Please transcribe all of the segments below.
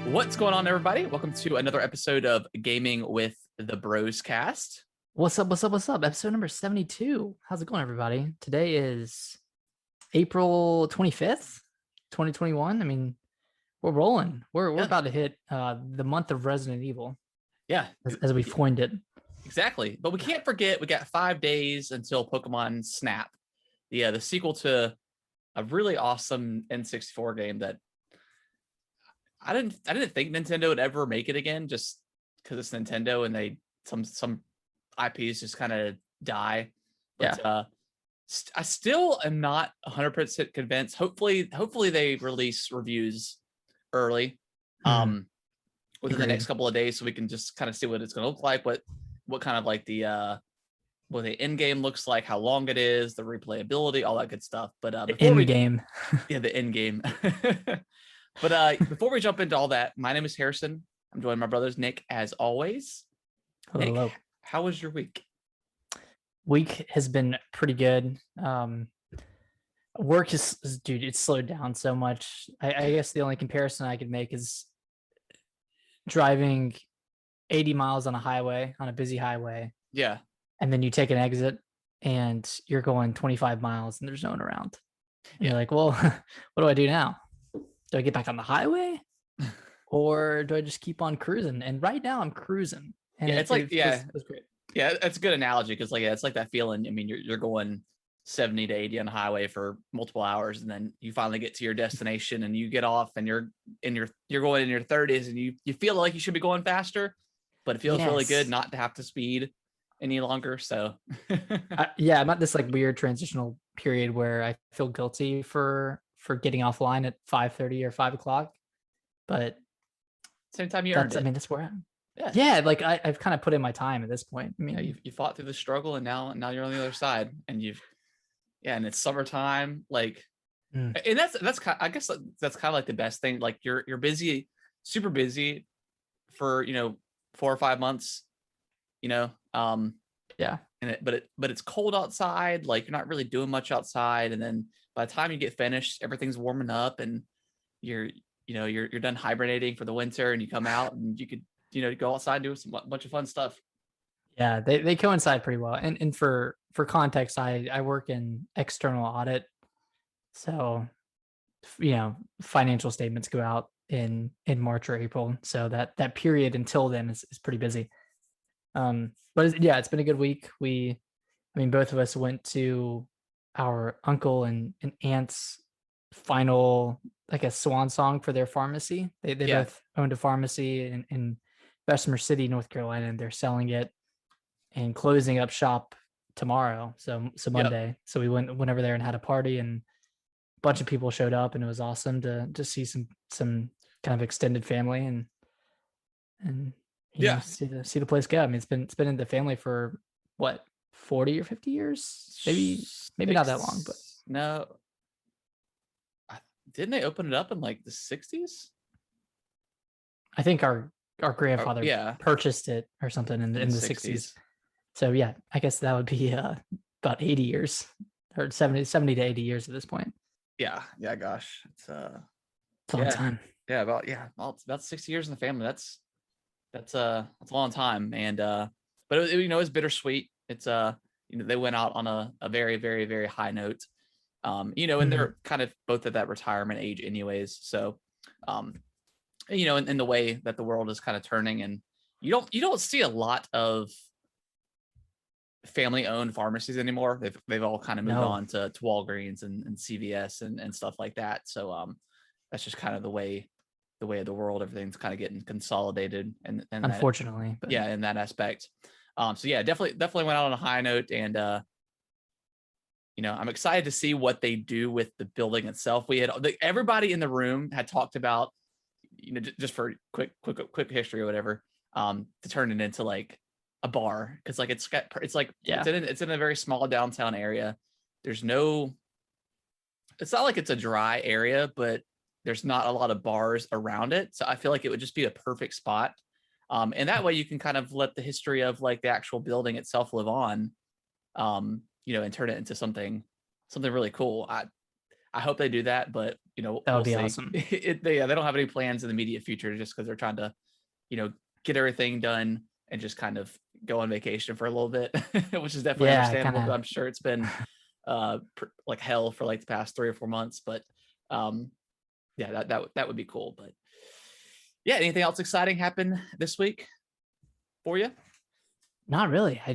What's going on, everybody? Welcome to another episode of Gaming with the Bros Cast. What's up? Episode number 72. How's it going, everybody? Today is April 25th, 2021. I mean, we're rolling. We're about to hit the month of Resident Evil. Yeah. As we coined it. Exactly. But we can't forget we got 5 days until Pokemon Snap. The sequel to a really awesome N64 game that I didn't think Nintendo would ever make it again, just because it's Nintendo and they some IPs just kind of die. But I still am not 100% convinced. Hopefully they release reviews early within the next couple of days, so we can just kind of see what it's going to look like, what kind of like what the end game looks like, how long it is, the replayability, all that good stuff. But the end game. The end game. But before we jump into all that, my name is Harrison. I'm joined by my brothers Nick, as always. Hello. Nick, how was your week? Week has been pretty good. Work is dude, it's slowed down so much. I guess the only comparison I could make is driving 80 miles on a busy highway. Yeah. And then you take an exit and you're going 25 miles and there's no one around. And you're like, well, what do I do now? Do I get back on the highway or do I just keep on cruising? And right now I'm cruising. And it was great. Yeah, that's a good analogy because it's like that feeling. I mean, you're going 70 to 80 on the highway for multiple hours, and then you finally get to your destination and you get off and you're going in your 30s and you feel like you should be going faster, but it feels really good not to have to speed any longer. So I'm at this like weird transitional period where I feel guilty for getting offline at 5:30 or 5 o'clock, but same time you earned it. I mean, that's where I'm. Yeah, like I've kind of put in my time at this point. I mean, you fought through the struggle, and now you're on the other side, and and it's summertime, like, and that's kind. I guess that's kind of like the best thing. Like you're busy, super busy, for 4 or 5 months, but it's cold outside. Like you're not really doing much outside, and then by the time you get finished, everything's warming up, and you're done hibernating for the winter, and you come out and you could go outside and do bunch of fun stuff. Yeah, they coincide pretty well. And for context, I work in external audit, so financial statements go out in March or April, so that period until then is pretty busy. But it's been a good week. Both of us went to our uncle and aunt's final, like, a swan song for their pharmacy. They both owned a pharmacy in Bessemer City, North Carolina, and they're selling it and closing up shop tomorrow. So Monday. Yep. So we went over there and had a party, and a bunch of people showed up, and it was awesome to see some kind of extended family and see the place go. I mean, it's been in the family for what, 40 or 50 years, maybe not that long, but no. Didn't they open it up in like the 60s? I think our grandfather purchased it or something in the 60s. So I guess that would be about 80 years or 70 to 80 years at this point. Yeah, gosh, it's a long time. Yeah, about 60 years in the family. That's a long time, and but it was bittersweet. It's they went out on a very, very, very high note. And they're kind of both at that retirement age anyways. So, in the way that the world is kind of turning, and you don't see a lot of family owned pharmacies anymore. They've all kind of moved on to Walgreens and CVS and stuff like that. So, that's just kind of the way of the world. Everything's kind of getting consolidated, and unfortunately, in that aspect. Definitely went out on a high note, and I'm excited to see what they do with the building itself. Everybody in the room had talked about, just for quick history or whatever, to turn it into like a bar, because like it's in a very small downtown area. It's not like it's a dry area, but there's not a lot of bars around it. So I feel like it would just be a perfect spot. And that way you can kind of let the history of like the actual building itself live on, and turn it into something really cool. I hope they do that, but That we'll would be see. awesome. They don't have any plans in the immediate future just because they're trying to, get everything done and just kind of go on vacation for a little bit, which is definitely Yeah, understandable. kind I'm sure it's been like hell for like the past 3 or 4 months, but yeah, that would be cool. But yeah, anything else exciting happen this week for you? not really. I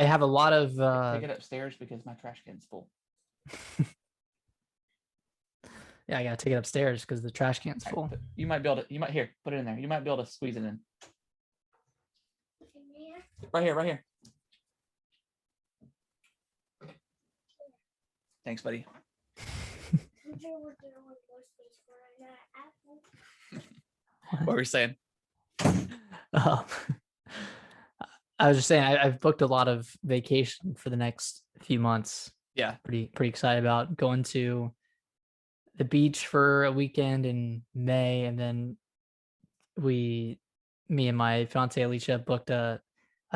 have a lot of Take it upstairs because my trash can's full. yeah, I gotta take it upstairs because the trash can's All full. right, you might be able to. You might here. Put it in there. You might be able to squeeze it in. Right here. Right here. Thanks, buddy. What were we saying? Um, I was just saying I've booked a lot of vacation for the next few months. Yeah. Pretty excited about going to the beach for a weekend in May, and then me and my fiance Alicia booked a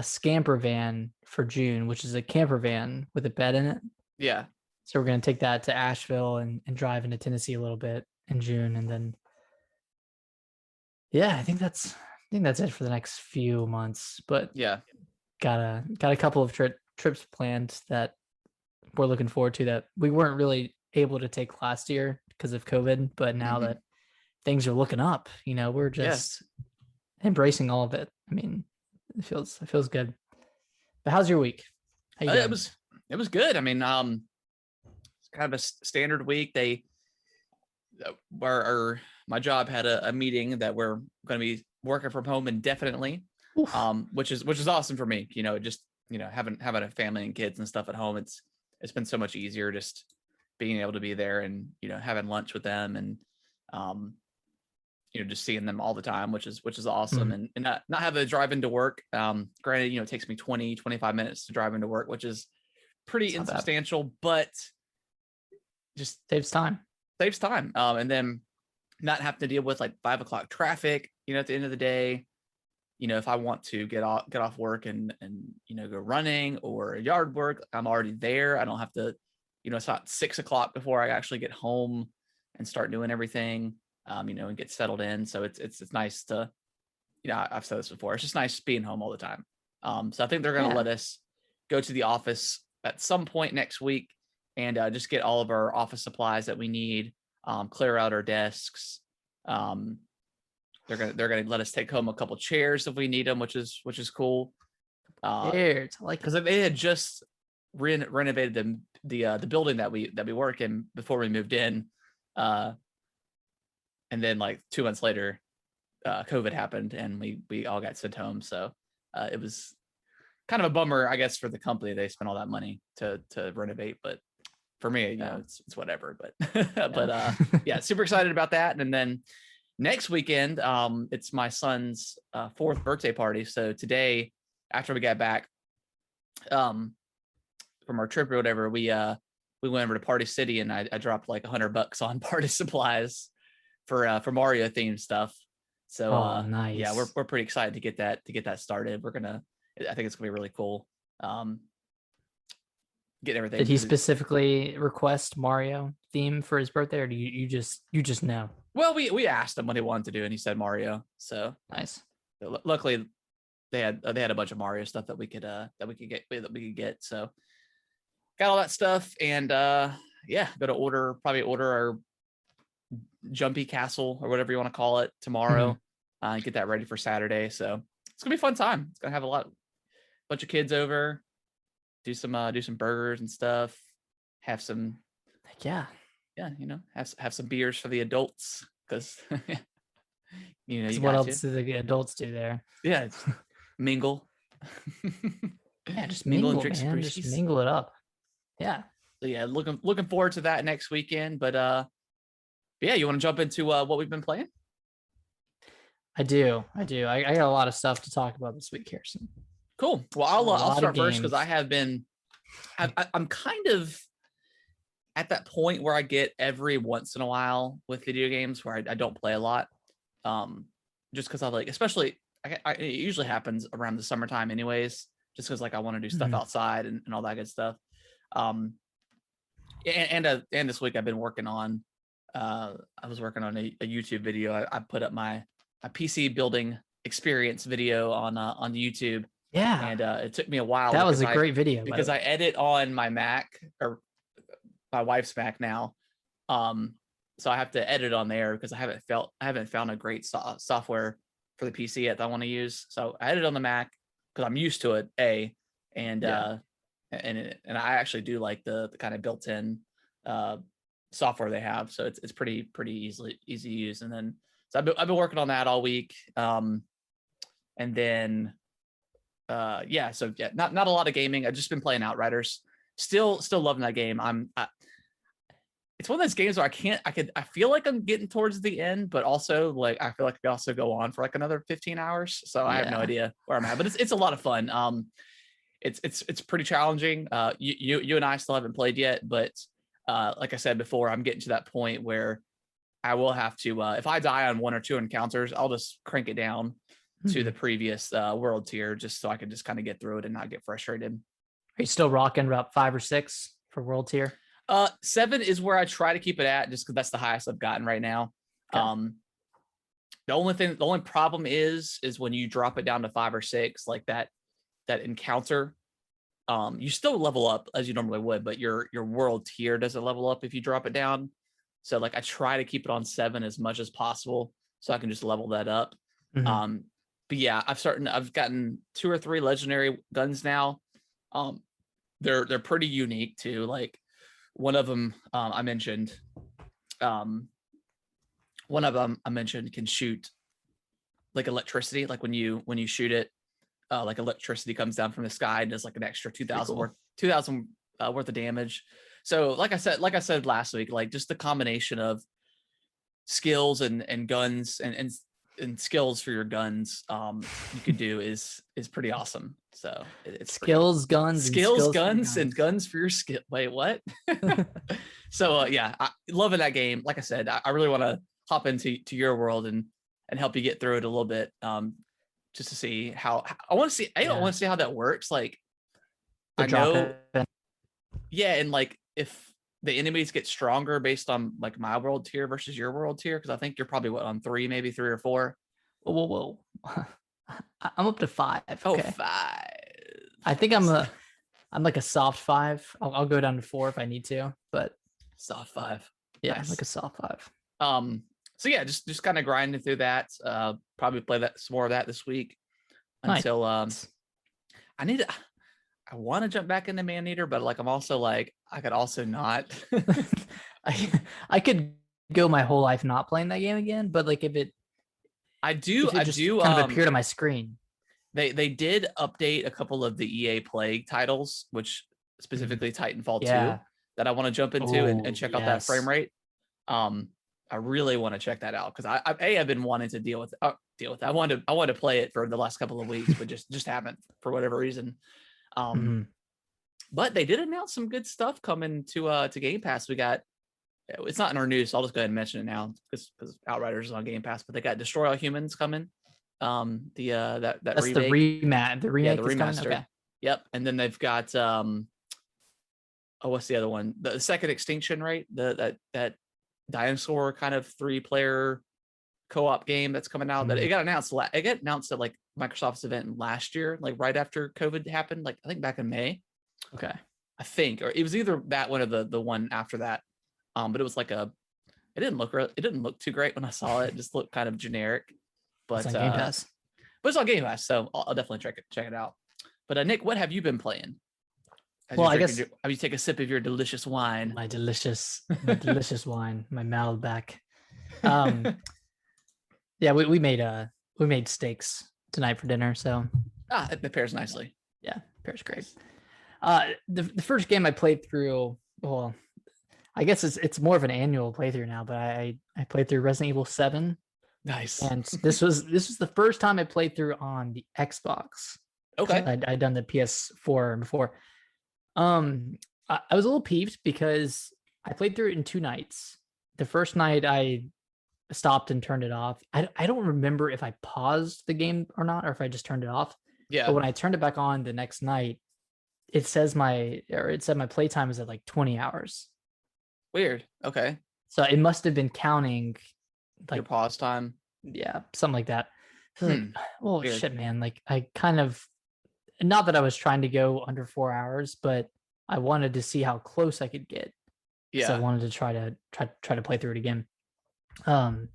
scamper van for June, which is a camper van with a bed in it. Yeah. So we're gonna take that to Asheville and drive into Tennessee a little bit in June, and then yeah, I think that's it for the next few months. But Yeah. got a couple of trips planned that we're looking forward to that we weren't really able to take last year because of COVID. But now that things are looking up, we're just embracing all of it. I mean, it feels good. But how's your week? How you doing? It was good. I mean, it's kind of a standard week. My job had a meeting that we're going to be working from home indefinitely, which is awesome for me. Just having a family and kids and stuff at home. It's been so much easier just being able to be there and having lunch with them and just seeing them all the time, which is awesome. And not having to drive into work. Granted, it takes me 20-25 minutes to drive into work, which is pretty insubstantial, but just saves time. And then not have to deal with like 5 o'clock traffic, at the end of the day. If I want to get off work and go running or yard work, I'm already there. I don't have to, it's not 6 o'clock before I actually get home and start doing everything, and get settled in. So it's nice to, I've said this before. It's just nice being home all the time. So I think they're going to let us go to the office at some point next week and just get all of our office supplies that we need, clear out our desks. They're gonna let us take home a couple chairs if we need them, which is cool. Chairs, like because they had just renovated the building that we work in before we moved in, and then like 2 months later, COVID happened and we all got sent home. So it was kind of a bummer, I guess, for the company. They spent all that money to renovate, but for me, it's whatever. But but yeah, super excited about that. And then next weekend, it's my son's 4th birthday party. So today, after we got back from our trip or whatever, we went over to Party City and I dropped like $100 on party supplies for Mario themed stuff. So nice. Yeah, we're pretty excited to get that started. I think it's gonna be really cool. Get everything. Did he specifically request Mario theme for his birthday, or do you just know? Well, we asked him what he wanted to do, and he said Mario. So nice. Luckily, they had a bunch of Mario stuff that we could get. So got all that stuff, and yeah, probably order our Jumpy Castle or whatever you want to call it tomorrow. Get that ready for Saturday. So it's gonna be a fun time. It's gonna have a bunch of kids over. Do some burgers and stuff. Have some, yeah, have some beers for the adults because what else do the adults do there? Yeah, mingle. Yeah, just mingle and drink man. Just mingle it up. Yeah. So yeah, looking forward to that next weekend. But yeah, you want to jump into what we've been playing? I do. I got a lot of stuff to talk about this week, Harrison. Cool. Well, I'll start first because I'm kind of at that point where I get every once in a while with video games where I don't play a lot. Just because I like, especially it usually happens around the summertime anyways, just because like I want to do stuff outside and all that good stuff. And this week I've been working on I was working on a YouTube video. I put up my PC building experience video on YouTube, Yeah, and it took me a while. that was a great video because I edit on my Mac, or my wife's Mac now. So I have to edit on there because I haven't found a great software for the PC yet that I want to use. So I edit on the Mac because I'm used to it. And I actually do like the kind of built-in software they have. So it's pretty easy to use. And then so I've been working on that all week. And then not a lot of gaming. I've just been playing Outriders. Still loving that game. It's one of those games where I feel like I'm getting towards the end, but also like I feel like I could also go on for like another 15 hours. So I have no idea where I'm at, but it's a lot of fun. It's pretty challenging. You and I still haven't played yet, but like I said before, I'm getting to that point where I will have to, if I die on 1 or 2 encounters, I'll just crank it down to the previous world tier, just so I can just kind of get through it and not get frustrated. Are you still rocking about 5 or 6 for world tier? 7 is where I try to keep it at, just because that's the highest I've gotten right now. Okay. The only problem is when you drop it down to 5 or 6, like that encounter, you still level up as you normally would, but your world tier doesn't level up if you drop it down. So like I try to keep it on 7 as much as possible so I can just level that up. Mm-hmm. But yeah, I've gotten 2 or 3 legendary guns now. They're pretty unique too. Like one of them I mentioned can shoot like electricity. Like when you shoot it, like electricity comes down from the sky and does like an extra 2,000 worth of damage. So like I said last week, like just the combination of skills and guns and skills for your guns you could do is pretty awesome. So it's skills, guns, and guns for your skill. Wait, what? So yeah, loving that game. Like I said, I really want to hop into your world and help you get through it a little bit. Just to see how I want to see. I want to see how that works. Like I know, and like if the enemies get stronger based on like my world tier versus your world tier, because I think you're probably on 3, maybe 3 or 4. Whoa. I'm up to 5. Okay. Oh, 5. I think I'm like a soft 5. I'll go down to 4 if I need to, but soft 5. Yeah, nice. Like a soft 5. So yeah, just kind of grinding through that. Probably play some more of that this week until nice. I want to jump back into Maneater, but like I'm also like I could also not. I could go my whole life not playing that game again, but like if it kind of appeared on my screen. They did update a couple of the EA Plague titles, which specifically Titanfall 2, that I want to jump into and check out that frame rate. I really want to check that out because I've been wanting to deal with it. I wanted to play it for the last couple of weeks, but just haven't for whatever reason. But they did announce some good stuff coming to Game Pass. We got, it's not in our news, so I'll just go ahead and mention it now because Outriders is on Game Pass. But they got Destroy All Humans coming. That's the remake. The remaster. Okay. Yep. And then they've got what's the other one? The Second Extinction, right? That dinosaur kind of 3-player co-op game that's coming out. That it got announced at like Microsoft's event last year, like right after COVID happened, like I think back in May. Okay. I think, or it was either that one or the one after that. But it was like it didn't look too great when I saw it. It just looked kind of generic. But it's on Game Pass. But it's on Game Pass, so I'll definitely check it out. But Nick, what have you been playing? Have you take a sip of your delicious wine? My delicious wine, my Malbec. Yeah, we made steaks tonight for dinner, so it pairs nicely. Yeah, pairs great. The first game I played through, well, I guess it's more of an annual playthrough now, but I played through Resident Evil 7. Nice. And this was the first time I played through on the Xbox. Okay. I'd done the PS4 before. I was a little peeved because I played through it in 2 nights. The first night I stopped and turned it off. I don't remember if I paused the game or not, or if I just turned it off. Yeah. But when I turned it back on the next night, it said my playtime is at like 20 hours. Weird. Okay. So it must have been counting Your like, pause time. yeah, something like that. So like, well, Weird. shit, man. Like I kind of, not that I was trying to go under 4 hours, but I wanted to see how close I could get. Because I Yeah. wanted to try to play through it again. Um,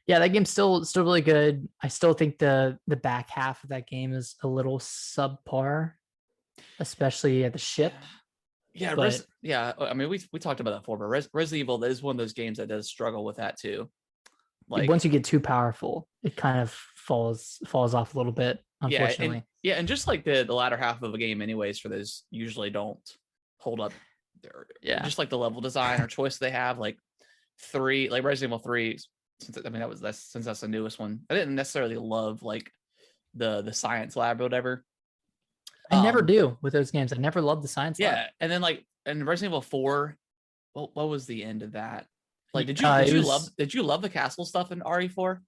yeah, that game's still really good. I still think the back half of that game is a little subpar, especially at the ship. Yeah, But I mean, we talked about that before, but Resident Evil is one of those games that does struggle with that too. Like, once you get too powerful, it kind of falls off a little bit, unfortunately. and just like the latter half of a game, anyways, for those usually don't hold up. Yeah. Just like the level design or choice they have, like Resident Evil 3. Since that's the newest one, I didn't necessarily love like the science lab or whatever. I never do with those games. I never loved the science lab. Yeah, and then like in Resident Evil 4, what was the end of that? Like, did you love the castle stuff in RE4?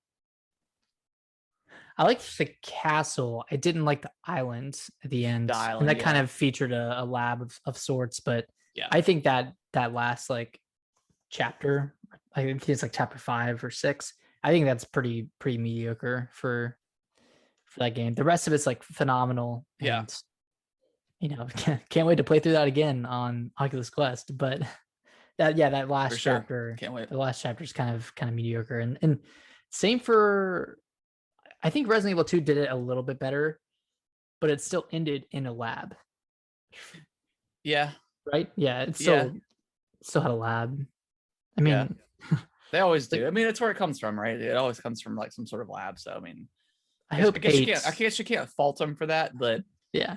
I liked the castle. I didn't like the island at the end, and that kind of featured a lab of sorts. But yeah, I think that last like chapter, I think it's like chapter 5 or 6. I think that's pretty mediocre for that game. The rest of it's like phenomenal. Yeah. And, can't wait to play through that again on Oculus Quest. But that last chapter, can't wait. The last chapter is kind of mediocre, and same for. I think Resident Evil 2 did it a little bit better, but it still ended in a lab. Yeah. Right? Yeah, it still had a lab. I mean, they always do. I mean, it's where it comes from, right? It always comes from like some sort of lab. So I mean, I guess you can't fault them for that, but yeah.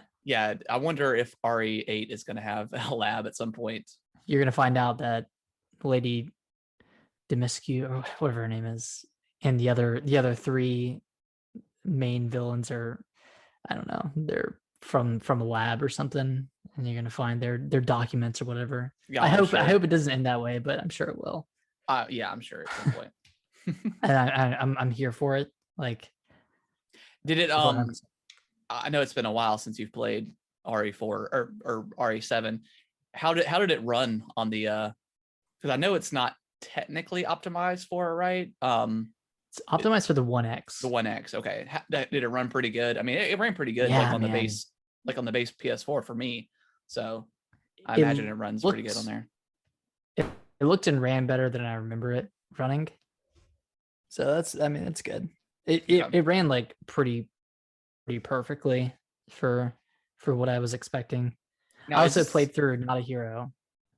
I wonder if RE8 is going to have a lab at some point. You're going to find out that Lady Demiscu, or whatever her name is, and the other 3 main villains are, I don't know, they're from a lab or something, and you're going to find their documents or whatever. Yeah, I hope it doesn't end that way, but I'm sure it will. Yeah, I'm sure at some point. And I'm here for it. Like, did it? I know it's been a while since you've played RE4 or RE7. How did it run on the? Because I know it's not technically optimized for it, right? It's optimized for the 1X. The 1X, okay. Did it run pretty good? I mean, it ran pretty good, like on the base PS4 for me. So I imagine it runs pretty good on there. It looked and ran better than I remember it running. So that's good. It ran like pretty perfectly for what I was expecting. Now, I also played through Not a Hero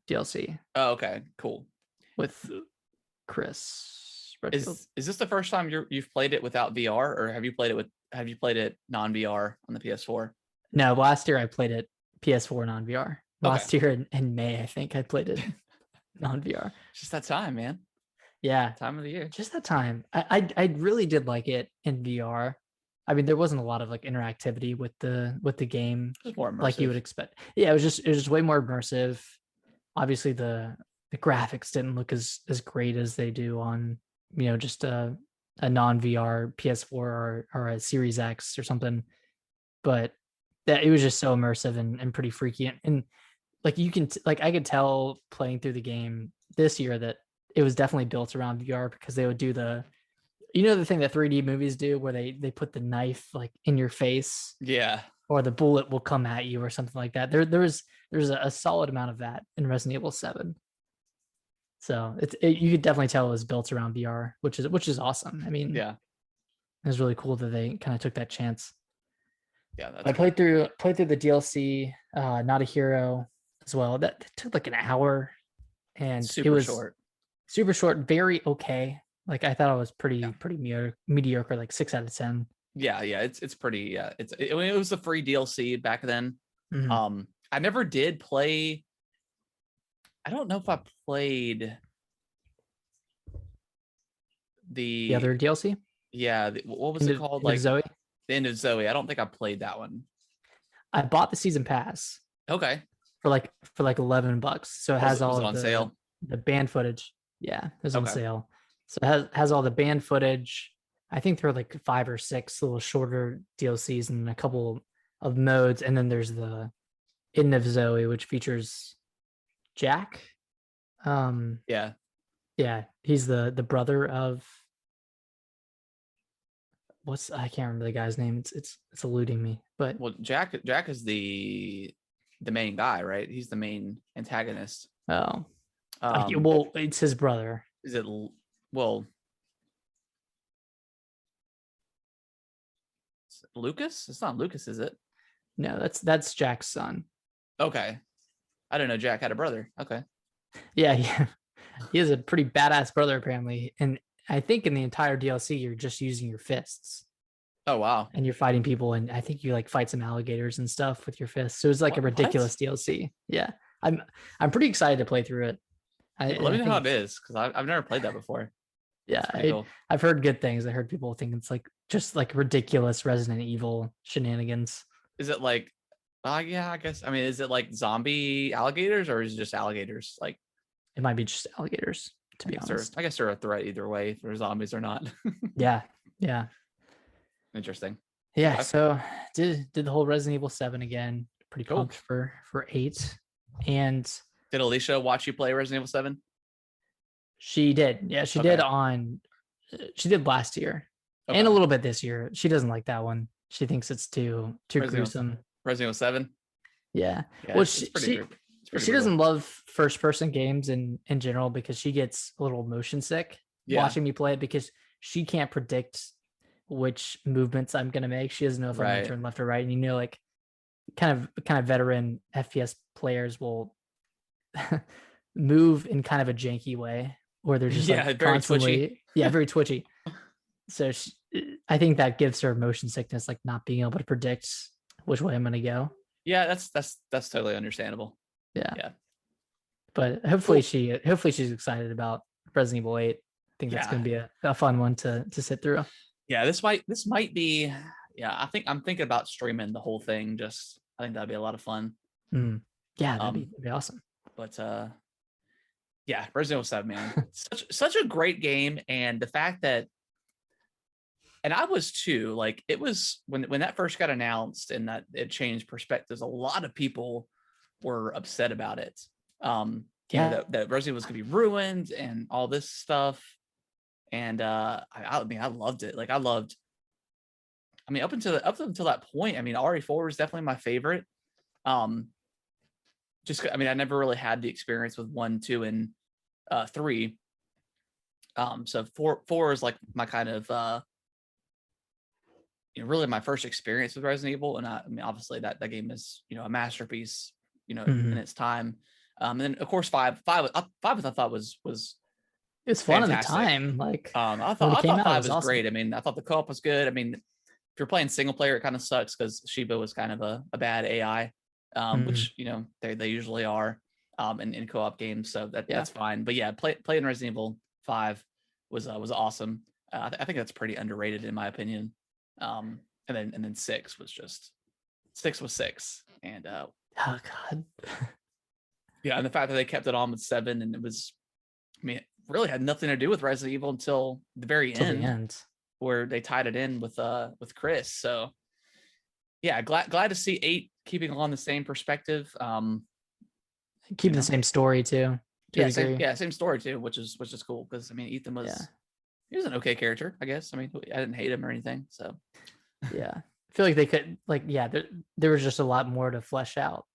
DLC. Oh, okay, cool. With Chris. Is this the first time you've played it without VR, or have you played it non-VR on the PS4? No, last year I played it PS4 non-VR. Last year in May, I think I played it non-VR. Just that time, man. Yeah, time of the year. Just that time. I really did like it in VR. I mean, there wasn't a lot of like interactivity with the game, more immersive, like you would expect. Yeah, it was just way more immersive. Obviously, the graphics didn't look as great as they do on just a non-VR PS4 or a Series X or something, but that it was just so immersive and pretty freaky, and like you can I could tell playing through the game this year that it was definitely built around VR, because they would do the thing that 3D movies do where they put the knife like in your face, or the bullet will come at you or something like that. There's a solid amount of that in Resident Evil 7. So you could definitely tell it was built around VR, which is awesome. I mean, it was really cool that they kind of took that chance. Yeah, I played through the DLC, Not a Hero as well. That took like an hour, and it was super short, very okay. Like I thought it was pretty mediocre, like 6 out of 10. Yeah, it's pretty. Yeah, it was a free DLC back then. Mm-hmm. I never did play. I don't know if I played the other DLC. Yeah, what was it called? Like Zoe. The End of Zoe. I don't think I played that one. I bought the season pass. Okay. For like $11, so it has all on sale. The band footage. Yeah, it was on sale. So it has all the band footage. I think there are like 5 or 6 little shorter DLCs and a couple of modes, and then there's the End of Zoe, which features Jack. Yeah. Yeah, he's the brother of I can't remember the guy's name. It's eluding me. But Well, Jack is the main guy, right? He's the main antagonist. oh, Um, well, it's his brother. is it well Lucas? It's not Lucas, is it? No, that's Jack's son. Okay, I didn't know Jack had a brother. Okay, Yeah, he has a pretty badass brother apparently, and I think in the entire DLC you're just using your fists oh wow, and you're fighting people, and I think you like fight some alligators and stuff with your fists. So it's like a what? ridiculous DLC. Yeah, I'm pretty excited to play through it. Yeah, let me I know think how it is because I've never played that before. yeah, That's pretty cool. I've heard good things. I heard people think it's like just like ridiculous Resident Evil shenanigans. Is it like, yeah, I guess. I mean, is it like zombie alligators or is it just alligators? Like, It might be just alligators, to be honest. I guess they're a threat either way, if they're zombies or not. Yeah, yeah, Interesting. yeah. Okay, So did the whole Resident Evil 7 again. Pretty cool. pumped for 8. And Did Alicia watch you play Resident Evil 7? she did. Yeah, she did she did last year and a little bit this year. She doesn't like that one. She thinks it's too gruesome. Resident Evil 7? Yeah. Yeah, Well, it's pretty she doesn't love first person games in general because she gets a little motion sick watching me play it because she can't predict which movements I'm gonna make. She doesn't know if I'm gonna turn left or right. And like kind of veteran FPS players will move in kind of a janky way, or they're just like very constantly twitchy. very twitchy. So I think that gives her motion sickness, like not being able to predict which way I'm gonna go. Yeah, that's totally understandable. Yeah. But hopefully she's excited about Resident Evil 8. I think that's going to be a fun one to sit through. Yeah, this might be. Yeah, I think I'm thinking about streaming the whole thing. I think that'd be a lot of fun. Yeah, that'd be awesome. But yeah, Resident Evil 7, man, such a great game, and the fact that, and I was too. Like, it was when that first got announced and that it changed perspectives. A lot of people were upset about it. That Resident was gonna be ruined and all this stuff. And I mean, I loved it. Like, I mean, up until that point, I mean, RE4 was definitely my favorite. I mean, I never really had the experience with 1, 2, and 3. So 4 is like my kind of really my first experience with Resident Evil. And I mean, obviously that game is, a masterpiece, in its time. And then of course 5 I thought was it's fun fantastic. At the time. Like, I thought 5 was awesome. Great. I mean, I thought the co-op was good. I mean, if you're playing single player, it kind of sucks because Shiba was kind of a bad AI, which they usually are in co-op games. So that's fine. But yeah, playing Resident Evil 5 was awesome. I think that's pretty underrated in my opinion. And then 6 was 6, and oh god. Yeah, and the fact that they kept it on with 7, and it was, I mean, it really had nothing to do with Resident Evil until the very end, where they tied it in with Chris. So yeah, glad to see 8 keeping along the same perspective. Keeping the same story too. Same story too, which is cool because I mean, Ethan was he was an okay character, I guess. I mean, I didn't hate him or anything. So yeah, I feel like they could there was just a lot more to flesh out.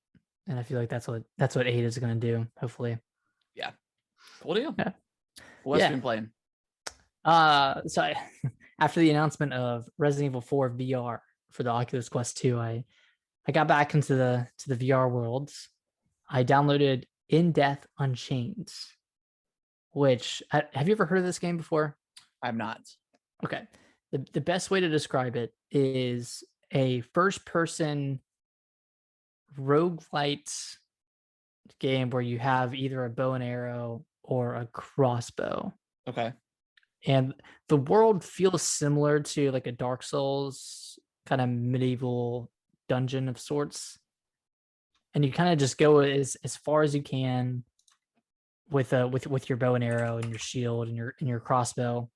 And I feel like that's what 8 is going to do, hopefully. Yeah. Cool deal. Yeah. What's been playing? So after the announcement of Resident Evil 4 VR for the Oculus Quest 2, I got back into the VR world. I downloaded In Death Unchained, which have you ever heard of this game before? I've not. Okay. The best way to describe it is a first-person roguelite game where you have either a bow and arrow or a crossbow. Okay. And the world feels similar to like a Dark Souls kind of medieval dungeon of sorts. And you kind of just go as far as you can with your bow and arrow and your shield and your crossbow.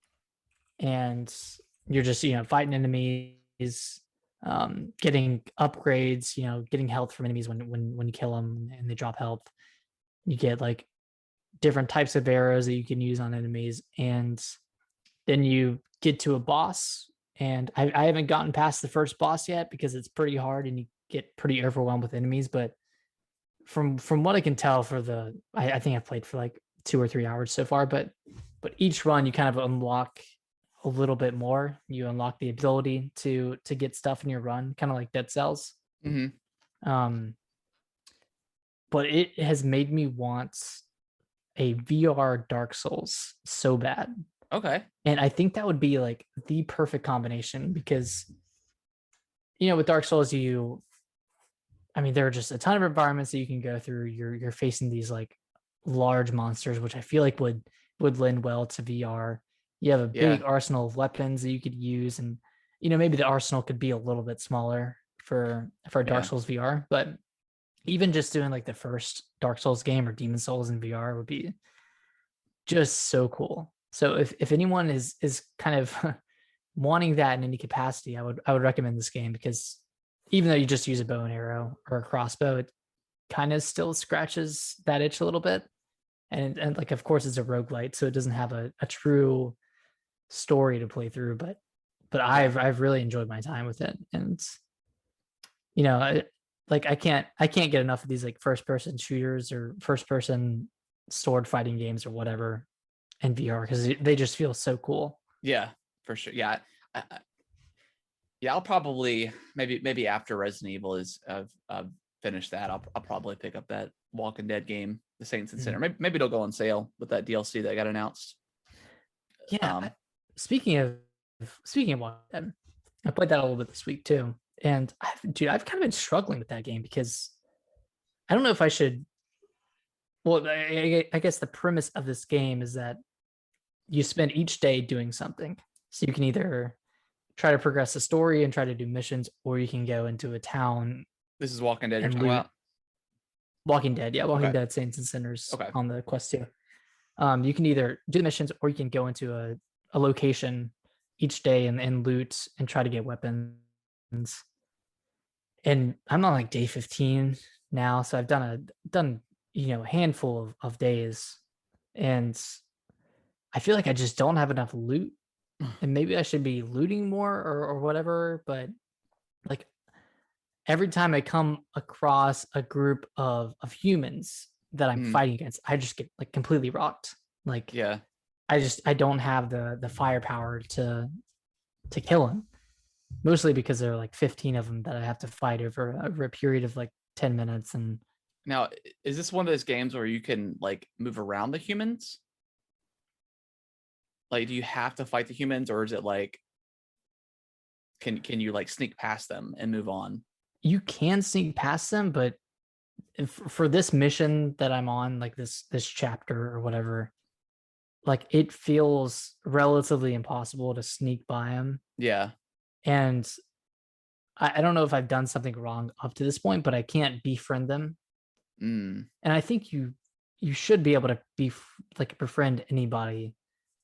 And you're just, fighting enemies, getting upgrades, getting health from enemies when you kill them and they drop health. You get like different types of arrows that you can use on enemies, and then you get to a boss. And I haven't gotten past the first boss yet because it's pretty hard and you get pretty overwhelmed with enemies. But from what I can tell, I think I've played for like 2 or 3 hours so far. But each run you kind of unlock a little bit more. You unlock the ability to get stuff in your run, kind of like Dead Cells. Um, but it has made me want a VR Dark Souls so bad. Okay. And I think that would be like the perfect combination because, with Dark Souls, there are just a ton of environments that you can go through. You're facing these like large monsters, which I feel like would lend well to VR. You have a big arsenal of weapons that you could use, and maybe the arsenal could be a little bit smaller for Dark Souls VR, but even just doing like the first Dark Souls game or Demon Souls in VR would be just so cool. So if anyone is kind of wanting that in any capacity, I would recommend this game because even though you just use a bow and arrow or a crossbow, it kind of still scratches that itch a little bit. And like, of course, it's a roguelite, so it doesn't have a true story to play through. But I've really enjoyed my time with it, and I can't get enough of these like first person shooters or first person sword fighting games or whatever in VR because they just feel so cool. Yeah, for sure. Yeah, I'll probably maybe after Resident Evil is finished that, I'll probably pick up that Walking Dead game, The Saints and Sinner. Maybe it'll go on sale with that DLC that got announced. Yeah. Speaking of Walking Dead, I played that a little bit this week too, and I've kind of been struggling with that game because I don't know if I should. Well, I guess the premise of this game is that you spend each day doing something. So you can either try to progress the story and try to do missions, or you can go into a town. This is Walking Dead you're talking about? Walking Dead, yeah. Walking Dead, Saints and Sinners on the Quest 2. You can either do the missions or you can go into a location each day and loot and try to get weapons. And I'm on like day 15 now, so I've done a handful of days, and I feel like I just don't have enough loot, and maybe I should be looting more or whatever. But like every time I come across a group of humans that I'm fighting against, I just get like completely rocked. Like, I don't have the firepower to kill them. Mostly because there are like 15 of them that I have to fight over a period of like 10 minutes. And now, is this one of those games where you can like move around the humans? Like, do you have to fight the humans, or is it like, can you like sneak past them and move on? You can sneak past them, but for this mission that I'm on, like this chapter or whatever, like it feels relatively impossible to sneak by them. Yeah. And I don't know if I've done something wrong up to this point, but I can't befriend them. And I think you should be able to befriend anybody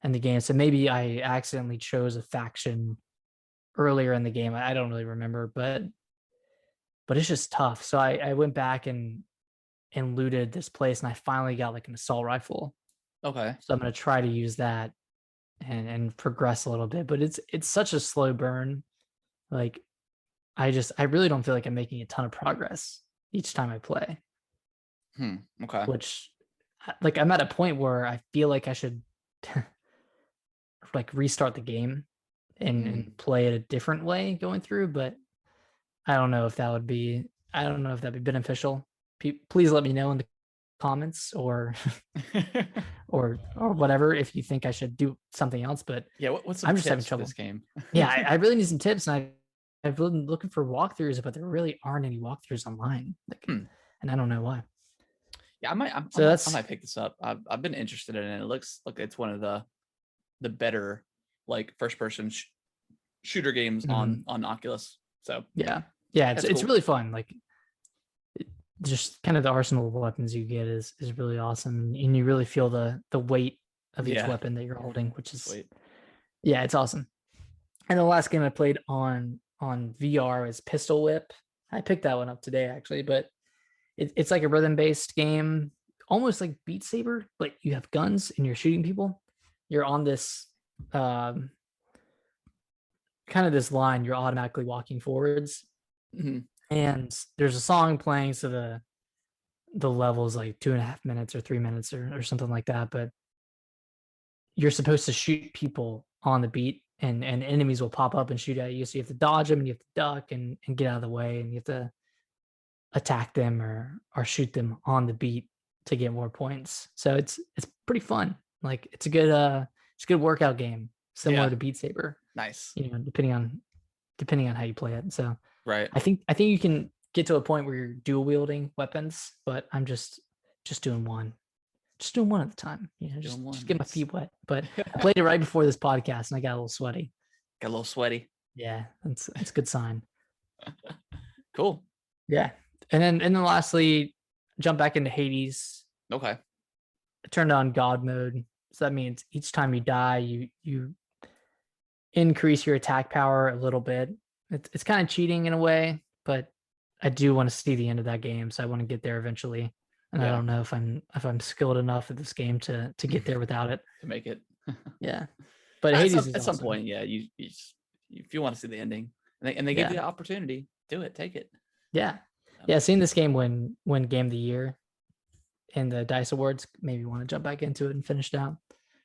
in the game. So maybe I accidentally chose a faction earlier in the game. I don't really remember, but it's just tough. So I went back and looted this place, and I finally got like an assault rifle. Okay. So I'm gonna try to use that and progress a little bit, but it's such a slow burn. Like I really don't feel like I'm making a ton of progress each time I play. Okay. Which, like, I'm at a point where I feel like I should like restart the game and play it a different way going through, but I don't know if that'd be beneficial. Please let me know in the comments or or whatever if you think I should do something else. But yeah, what's some I'm just tips having trouble for this game? Yeah, I really need some tips, and I've been looking for walkthroughs, but there really aren't any walkthroughs online. Like, and I don't know why. Yeah, I might pick this up. I've been interested in it. It looks like it's one of the better like first person shooter games on Oculus. So yeah, it's cool. It's really fun. Like, just kind of the arsenal of weapons you get is really awesome, and you really feel the weight of each weapon that you're holding, which is it's awesome. And the last game I played on VR is Pistol Whip. I picked that one up today actually, but it's like a rhythm based game, almost like Beat Saber, but you have guns and you're shooting people. You're on this kind of this line. You're automatically walking forwards, and there's a song playing, so the level is like 2.5 minutes or 3 minutes or something like that. But you're supposed to shoot people on the beat, and enemies will pop up and shoot at you. So you have to dodge them, and you have to duck and get out of the way, and you have to attack them or shoot them on the beat to get more points. So it's pretty fun. Like it's a good workout game, similar to Beat Saber. Nice. Depending on how you play it. So right. I think you can get to a point where you're dual wielding weapons, but I'm just doing one. Just doing one at a time. Just get my feet wet. But I played it right before this podcast and I got a little sweaty. Got a little sweaty. Yeah, it's a good sign. Cool. Yeah. And then lastly, jump back into Hades. Okay. I turned on God mode. So that means each time you die, you increase your attack power a little bit. It's kind of cheating in a way, but I do want to see the end of that game, so I want to get there eventually. And I don't know if I'm skilled enough at this game to get there without it. To make it. Yeah. But Hades at some point, yeah, you if you want to see the ending, and they give you the opportunity, do it, take it. Yeah. Yeah, seeing this game win Game of the Year in the DICE Awards made me want to jump back into it and finish it out.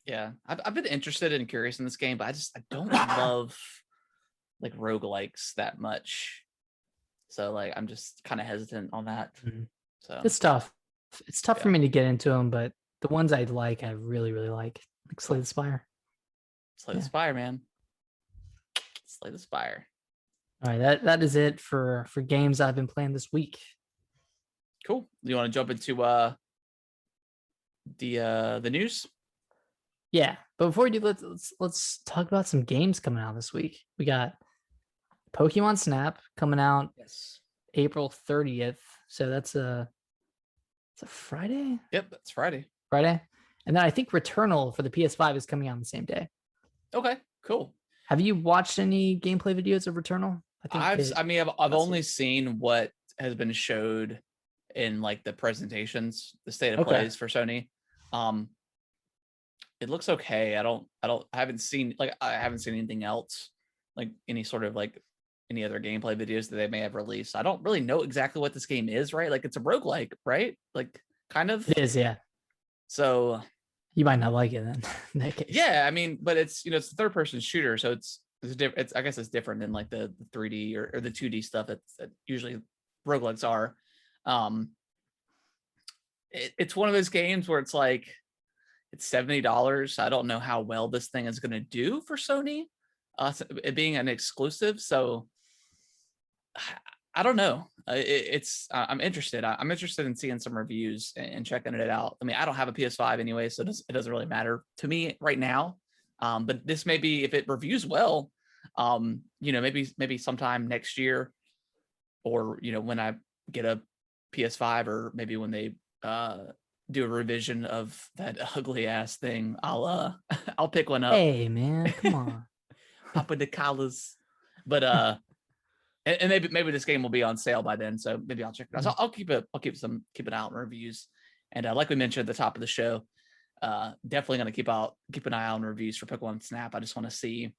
Yeah, I've been interested and curious in this game, but I don't love like roguelikes that much. So like I'm just kind of hesitant on that. So it's tough. It's tough for me to get into them, but the ones I really, really like Slay the Spire. Slay the Spire, man. Slay the Spire. All right, that is it for games I've been playing this week. Cool. You want to jump into the news? Yeah, but before we do, let's talk about some games coming out this week. We got Pokemon Snap coming out April 30th. So it's a Friday? Yep, that's Friday. And then I think Returnal for the PS5 is coming out on the same day. Okay, cool. Have you watched any gameplay videos of Returnal? I've only seen what has been showed in like the presentations, the state of plays for Sony. It looks okay. I haven't seen anything else, like any sort of like any other gameplay videos that they may have released. I don't really know exactly what this game is, right? Like it's a roguelike, right? Like kind of. It is, yeah. So you might not like it then in that case. Yeah, I mean, but it's it's a third-person shooter, so it's different. I guess it's different than like the 3D or the 2D stuff that usually roguelikes are. It's one of those games where it's like it's $70. I don't know how well this thing is going to do for Sony, it being an exclusive. So I don't know. I'm interested. I'm interested in seeing some reviews and checking it out. I mean, I don't have a PS5 anyway, so it doesn't really matter to me right now. But this may be, if it reviews well, maybe sometime next year, or when I get a PS5, or maybe when they do a revision of that ugly ass thing, I'll pick one up. Hey man, come on. Pop with the collars. But and maybe this game will be on sale by then, so maybe I'll check it out. So I'll keep an eye on reviews, and like we mentioned at the top of the show, definitely going to keep an eye on reviews for Pokemon Snap. I just want to see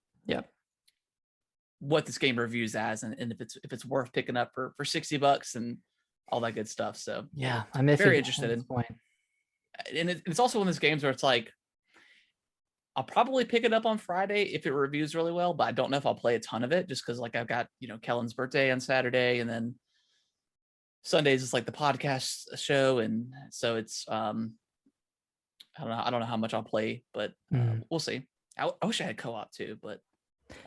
what this game reviews as, and if it's worth picking up for $60 and all that good stuff. So yeah, I'm very interested in this point. And it's also one of those games where it's like, I'll probably pick it up on Friday if it reviews really well, but I don't know if I'll play a ton of it, just because like I've got Kellen's birthday on Saturday, and then Sundays is like the podcast show, and so it's I don't know how much I'll play, but we'll see. I wish I had co-op too, but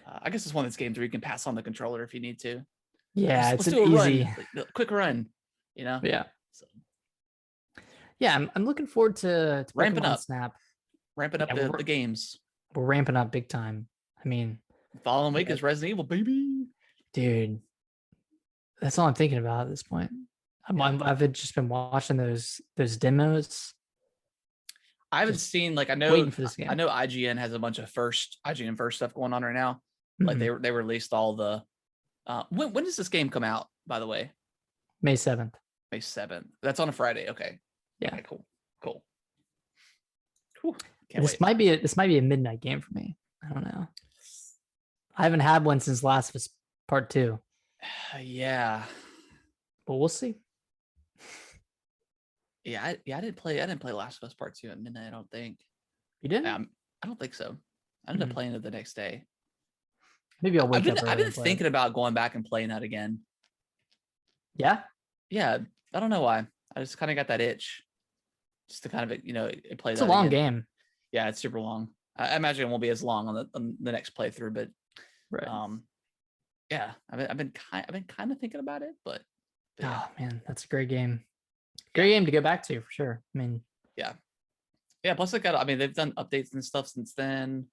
I guess it's one of those games where you can pass on the controller if you need to. Yeah, let's it's do an a easy, quick run. Yeah. So. Yeah, I'm looking forward to ramping Pokemon up. Snap. Ramping up the games. We're ramping up big time. I mean, following week is Resident Evil, baby. Dude, that's all I'm thinking about at this point. I've just been watching those demos. I haven't seen, like, I know waiting for this game. I know IGN has a bunch of IGN first stuff going on right now. Like they released all the when does this game come out, by the way? May 7th. May 7th. That's on a Friday. Okay. Yeah. Okay, cool. Cool. Whew, can't This wait. might be a midnight game for me. I don't know. I haven't had one since Last of Us Part 2, Yeah. but we'll see. Yeah, I didn't play Last of Us Part 2 at midnight, I don't think. You didn't? I don't think so. I ended up playing it the next day. Maybe I'll wake up early. I've been thinking about going back and playing that again. Yeah? Yeah, I don't know why. I just kind of got that itch. Just to kind of, play It's that a long again. game. Yeah, it's super long. I imagine it won't be as long on the next playthrough, but Right. yeah, I've been kind of thinking about it, but yeah. Oh man, that's a great game. Great game to go back to for sure. I mean, yeah. Plus, they've done updates and stuff since then.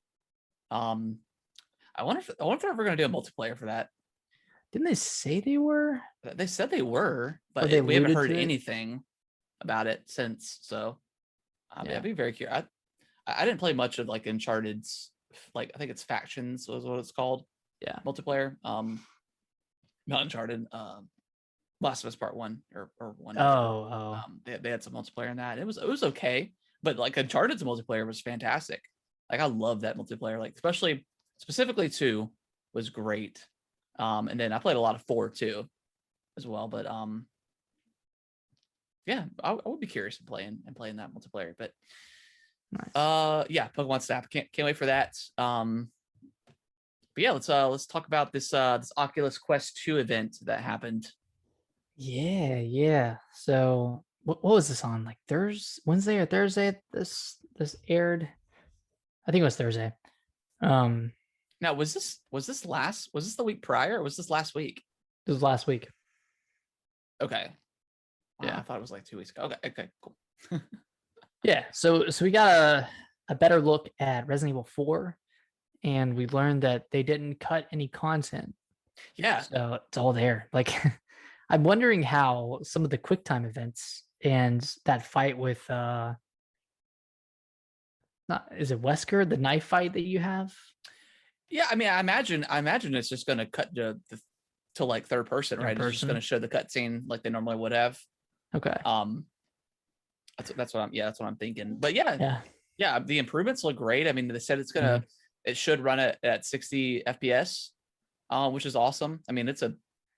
I wonder if they're ever going to do a multiplayer for that. didn't they say they were? They said they were, but they we haven't alluded heard to it? anything about it since. So, Yeah. I'd be very curious. I didn't play much of like Uncharted's, like I think it's Factions was what it's called. Yeah. Multiplayer. Not Uncharted. Last of Us Part 1 or 1. Oh. They had some multiplayer in that. It was okay, but like Uncharted's multiplayer was fantastic. Like I love that multiplayer. Like specifically 2 was great. And then I played a lot of 4 too, as well. But yeah, I would be curious in playing that multiplayer. But nice. Yeah, Pokemon Snap. Can't wait for that. But yeah, let's talk about this Oculus Quest 2 event that happened. Yeah. So what was this on? Like Wednesday or Thursday? This aired. I think it was Thursday. Now was this the week prior or was this last week? It was last week. Okay. Yeah. I thought it was like 2 weeks ago. Okay, cool. Yeah. So we got a better look at Resident Evil 4, and we learned that they didn't cut any content. Yeah. So it's all there. Like I'm wondering how some of the QuickTime events and that fight with is it Wesker, the knife fight that you have? Yeah, I imagine it's just gonna cut to like third person, right? It's just gonna show the cutscene like they normally would have. Okay. That's what I'm thinking. But yeah, the improvements look great. I mean, they said it should run at 60 FPS, which is awesome. I mean, it's a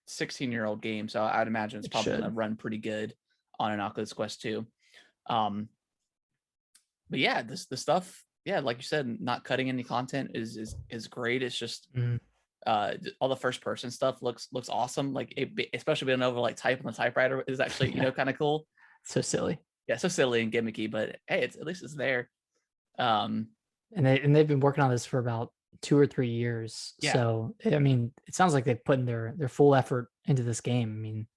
16-year-old game, so I'd imagine it's probably gonna run pretty good on an Oculus Quest 2. But yeah, the stuff, like you said, not cutting any content is great. It's just all the first person stuff looks awesome. Like especially being able to like type on the typewriter is actually kind of cool. So silly. Yeah, so silly and gimmicky, but hey, at least it's there. And they've been working on this for about 2 or 3 years. Yeah. So I mean, it sounds like they've put in their full effort into this game. I mean,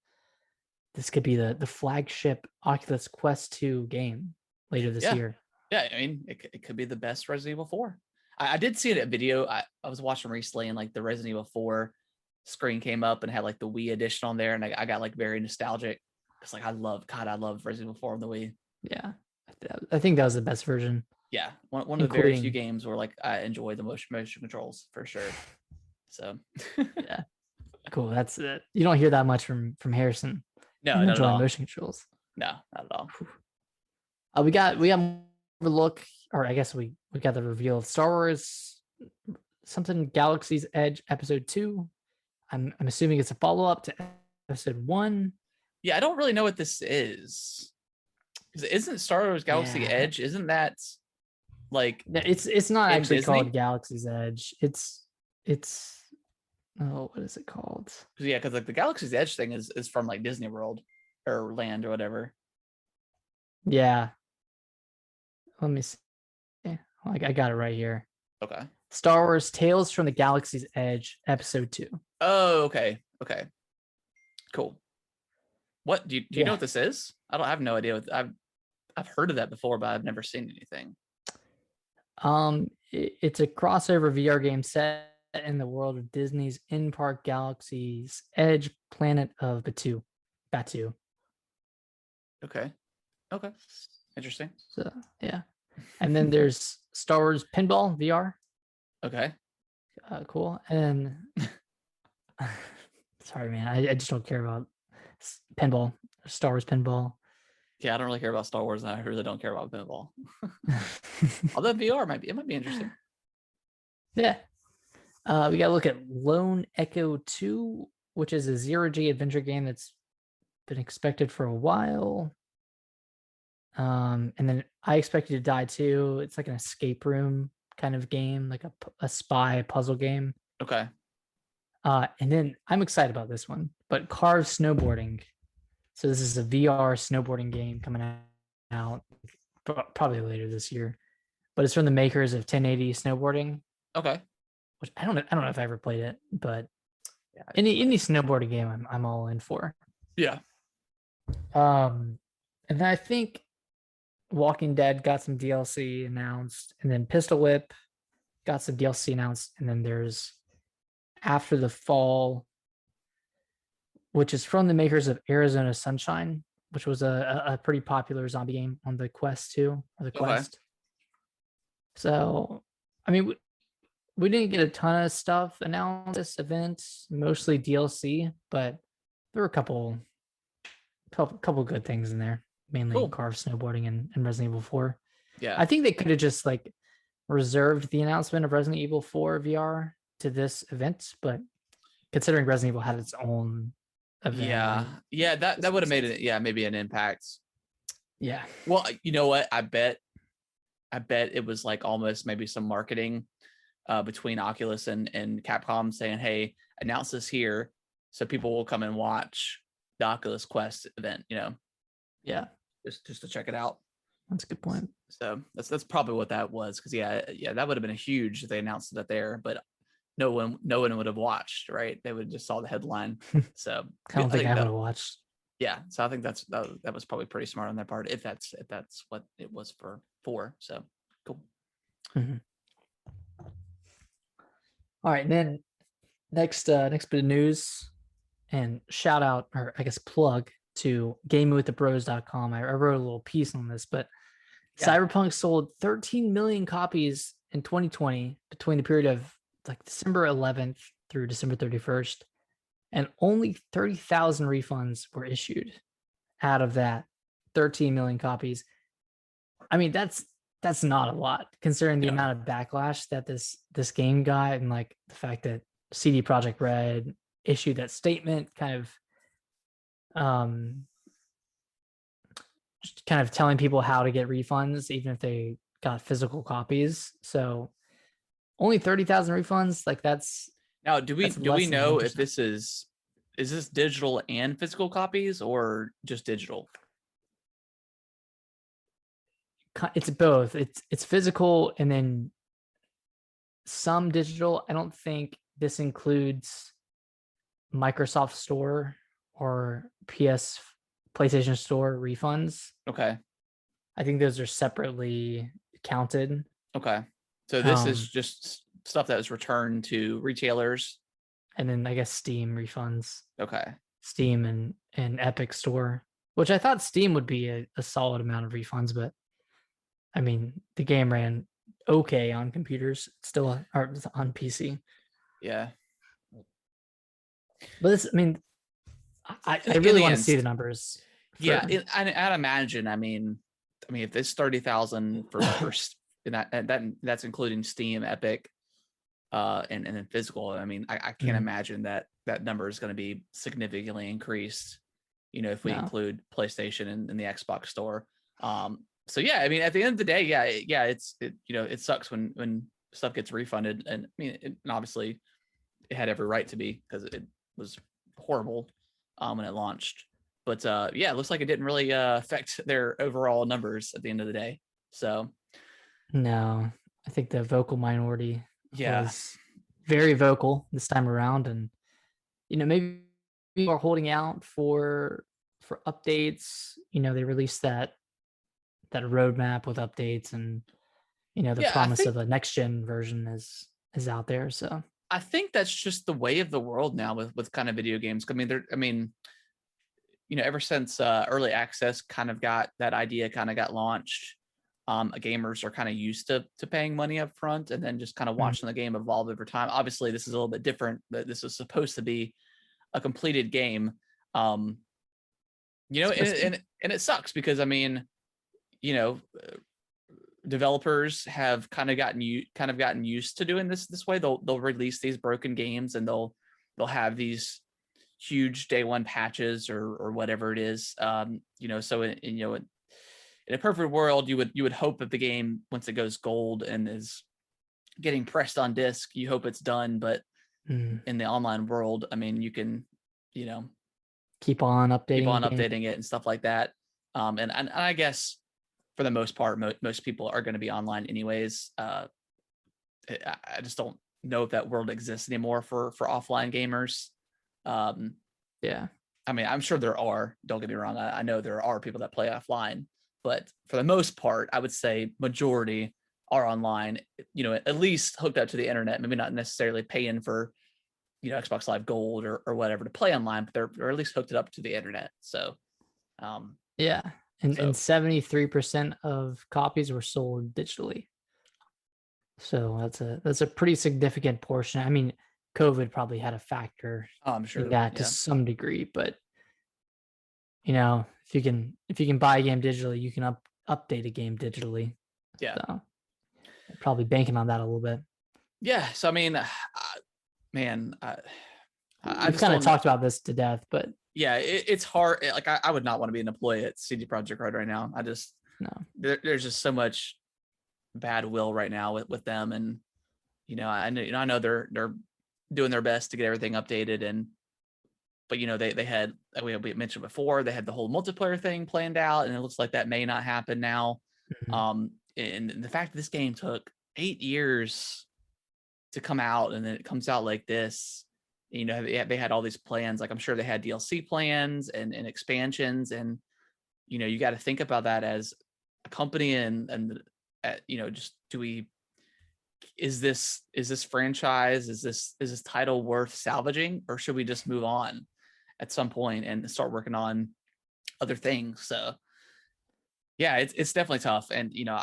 this could be the flagship Oculus Quest 2 game later this year. Yeah, I mean, it could be the best Resident Evil 4. I did see it at video. I was watching recently, and like the Resident Evil 4 screen came up and had like the Wii edition on there, and I got like very nostalgic because like I love Resident Evil 4 on the Wii. Yeah, I think that was the best version. Yeah, one of the very few games where like I enjoy the motion controls for sure. So yeah, cool. That's it. You don't hear that much from Harrison. No, not at all. Motion controls. No, not at all. We got a look, or I guess we got the reveal of Star Wars something Galaxy's Edge Episode 2. I'm assuming it's a follow-up to Episode 1. Yeah, I don't really know what this is. Isn't Star Wars Galaxy Edge? Isn't that like it's not actually Disney? called Galaxy's Edge. It's what is it called? Yeah, because like the Galaxy's Edge thing is from like Disney World or Land or whatever. Yeah. Let me see. Like I got it right here. Okay. Star Wars Tales from the Galaxy's Edge Episode 2. Oh, okay. Cool. What do you know what this is? I have no idea. I've heard of that before, but I've never seen anything. It's a crossover VR game set in the world of Disney's in-park Galaxy's Edge planet of Batu. Okay. Interesting. So yeah. And then there's Star Wars Pinball VR. Okay. Cool. And sorry, man, I just don't care about pinball. Star Wars Pinball. Yeah, I don't really care about Star Wars, and I really don't care about pinball. Although VR might be interesting. Yeah. We got to look at Lone Echo 2, which is a zero-G adventure game that's been expected for a while. And then I Expect You to Die too. It's like an escape room kind of game, like a spy puzzle game. Okay. And then I'm excited about this one, but Carve Snowboarding. So this is a VR snowboarding game coming out probably later this year, but it's from the makers of 1080 Snowboarding, Okay. which I don't know if I ever played it, but Yeah. any snowboarding game I'm all in for. Yeah. And then I think Walking Dead got some DLC announced, and then Pistol Whip got some DLC announced, and then there's After the Fall, which is from the makers of Arizona Sunshine, which was a pretty popular zombie game on the Quest 2 or the Quest. So, I mean, we didn't get a ton of stuff announced this event, mostly DLC, but there were a couple good things in there, mainly Cool. Carve Snowboarding and Resident Evil 4. Yeah. I think they could have just like reserved the announcement of Resident Evil 4 VR to this event, but considering Resident Evil had its own event, yeah, that would have made it, maybe an impact. Yeah. Well, you know what? I bet it was like almost maybe some marketing between Oculus and Capcom saying, hey, announce this here so people will come and watch the Oculus Quest event, Yeah. Just to check it out. That's a good point. So that's probably what that was. Because that would have been a huge if they announced that there, but no one would have watched, right? They would have just saw the headline. So I don't think I would have watched. Yeah, so I think that was probably pretty smart on their part if that's what it was for. So cool. Mm-hmm. All right, and then next bit of news and shout out, or I guess plug, to gamingwiththebros.com. I wrote a little piece on this, but Cyberpunk sold 13 million copies in 2020 between the period of like December 11th through December 31st, and only 30,000 refunds were issued out of that 13 million copies. I mean, that's not a lot considering the amount of backlash that this game got, and like the fact that CD Projekt Red issued that statement kind of telling people how to get refunds even if they got physical copies. So only 30,000 refunds, like that's now. Do we know 1%. if this is this digital and physical copies or just digital? It's both. It's physical and then some digital. I don't think this includes Microsoft Store or PlayStation Store refunds. Okay. I think those are separately counted. Okay. So this is just stuff that was returned to retailers. And then I guess Steam refunds. Okay. Steam and Epic Store, which I thought Steam would be a solid amount of refunds, but I mean, the game ran okay on computers, still or on PC. Yeah. But this, I mean, I really want to see the numbers. Yeah, I'd imagine. I mean, if it's 30,000 for first, and that's including Steam, Epic, and then physical. I mean, I can't imagine that number is going to be significantly increased. If we include PlayStation and the Xbox Store. So yeah, I mean, at the end of the day, it sucks when stuff gets refunded, and I mean, and obviously, it had every right to be because it was horrible when it launched. But it looks like it didn't really affect their overall numbers at the end of the day. So no, I think the vocal minority was very vocal this time around, and maybe people are holding out for updates. They released that roadmap with updates, and the promise of a next gen version is out there. So I think that's just the way of the world now with kind of video games. I mean, ever since early access kind of got launched, gamers are kind of used to paying money up front and then just kind of watching the game evolve over time. Obviously, this is a little bit different. That this is supposed to be a completed game. You know, and it sucks because I mean, you know, developers have kind of gotten used to doing this way. They'll release these broken games and they'll have these huge day one patches or whatever it is. You know, so in a perfect world, you would hope that the game, once it goes gold and is getting pressed on disc, you hope it's done. But in the online world, I mean, you can, you know, keep on updating it and stuff like that. And I guess for the most part, most people are going to be online anyways. I just don't know if that world exists anymore for offline gamers. Yeah. I mean, I'm sure there are. Don't get me wrong. I know there are people that play offline, but for the most part, I would say majority are online. You know, at least hooked up to the internet. Maybe not necessarily paying for, you know, Xbox Live Gold or whatever to play online, but they're at least hooked it up to the internet. So, yeah, and 73% of copies were sold digitally. So that's a pretty significant portion. I mean, COVID probably had a factor I'm sure in that to some degree, but you know, if you can buy a game digitally, you can update a game digitally. Yeah. So probably banking on that a little bit. Yeah. So I mean, man, I've kind of talked about this to death, but yeah, it's hard. Like I would not want to be an employee at CD Projekt Red right now. I just there's just so much bad will right now with them, and you know I know they're doing their best to get everything updated, but you know they had, we mentioned before, they had the whole multiplayer thing planned out, and it looks like that may not happen now. And the fact that this game took 8 years to come out, and then it comes out like this, you know, they had all these plans. Like I'm sure they had DLC plans and expansions, and you know, you got to think about that as a company, and you know, just is this franchise, is this title worth salvaging, or should we just move on at some point and start working on other things? So yeah, it's definitely tough. And you know,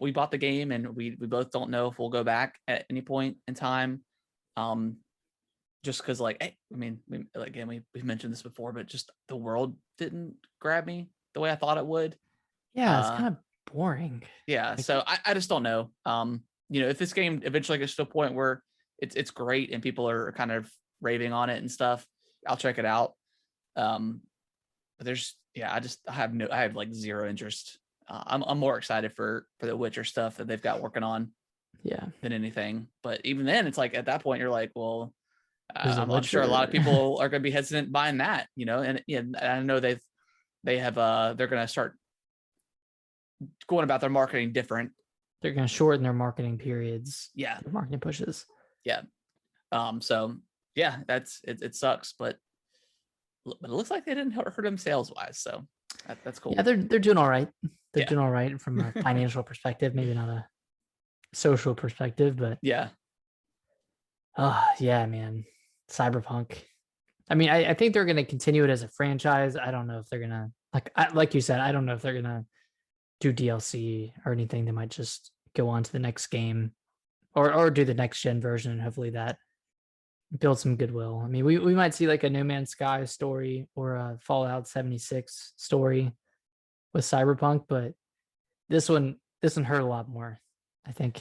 we bought the game, and we both don't know if we'll go back at any point in time. Just because, like, I mean, we've mentioned this before, but just the world didn't grab me the way I thought it would. Yeah, it's kind of boring. Yeah, so I just don't know. You know, if this game eventually gets to a point where it's great and people are kind of raving on it and stuff, I'll check it out. But I have like zero interest. I'm more excited for the Witcher stuff that they've got working on, than anything. But even then, it's like at that point you're like, well, I'm sure a lot of people are going to be hesitant buying that, you know. And yeah, I know they're going to start going about their marketing different. They're going to shorten their marketing periods. Yeah, their marketing pushes. Yeah. So yeah, it sucks, but it looks like they didn't hurt them sales wise. So that's cool. Yeah, they're doing all right. They're doing all right from a financial perspective, maybe not a social perspective, but yeah. Yeah, man. Cyberpunk. I mean, I think they're going to continue it as a franchise. I don't know if they're going to, like you said, I don't know if they're going to do DLC or anything. They might just go on to the next game or do the next gen version, and hopefully that build some goodwill. I mean, we might see like a No Man's Sky story or a Fallout 76 story with Cyberpunk, but this one hurt a lot more, I think.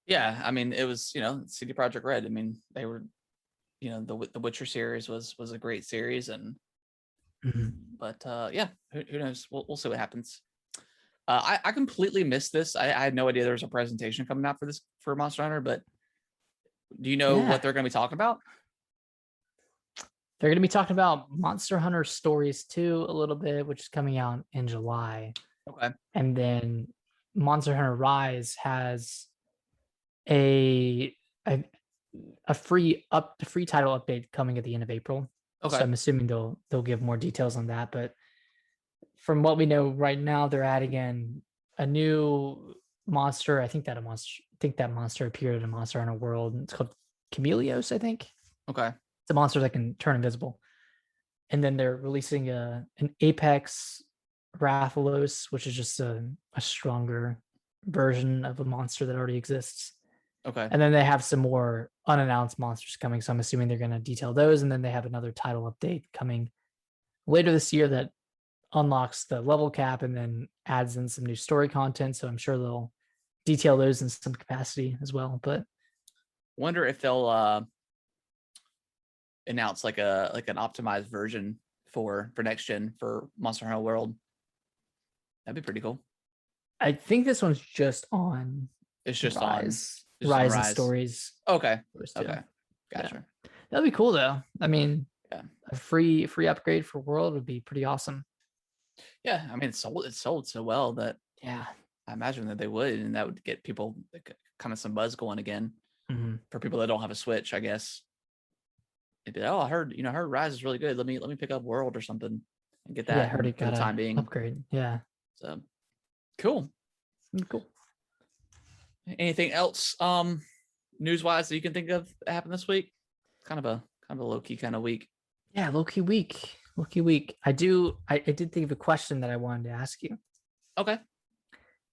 Yeah, I mean, it was, you know, CD Projekt Red. I mean, they were, you know, the Witcher series was a great series, and but yeah, who knows? We'll see what happens. I completely missed this. I had no idea there was a presentation coming out for Monster Hunter, but do you know what they're going to be talking about? They're going to be talking about Monster Hunter Stories 2 a little bit, which is coming out in July. Okay. And then Monster Hunter Rise has a free title update coming at the end of April. Okay. So I'm assuming they'll give more details on that. But from what we know right now, they're adding in a new monster. I think that monster appeared in a Monster Hunter World. It's called Chameleos, I think. Okay. It's a monster that can turn invisible. And then they're releasing an Apex Rathalos, which is just a stronger version of a monster that already exists. Okay. And then they have some more unannounced monsters coming. So I'm assuming they're going to detail those. And then they have another title update coming later this year that unlocks the level cap and then adds in some new story content. So I'm sure they'll detail those in some capacity as well. But wonder if they'll announce like an optimized version for next gen for Monster Hunter World. That'd be pretty cool. I think this one's just on It's just Rise. on Rise and Stories. Okay. Okay. Gotcha. Yeah. That'd be cool though. I mean, yeah, a free upgrade for World would be pretty awesome. Yeah, I mean, it sold so well that yeah, I imagine that they would, and that would get people kind of some buzz going again. Mm-hmm. For people that don't have a Switch, I guess. It'd be, I heard Rise is really good. Let me pick up World or something and get that. Yeah, I heard it for got the time being. Upgrade. Yeah. So cool. Cool. Anything else news wise that you can think of that happened this week? Kind of a low key kind of week. Yeah, low key week. I did think of a question that I wanted to ask you. Okay.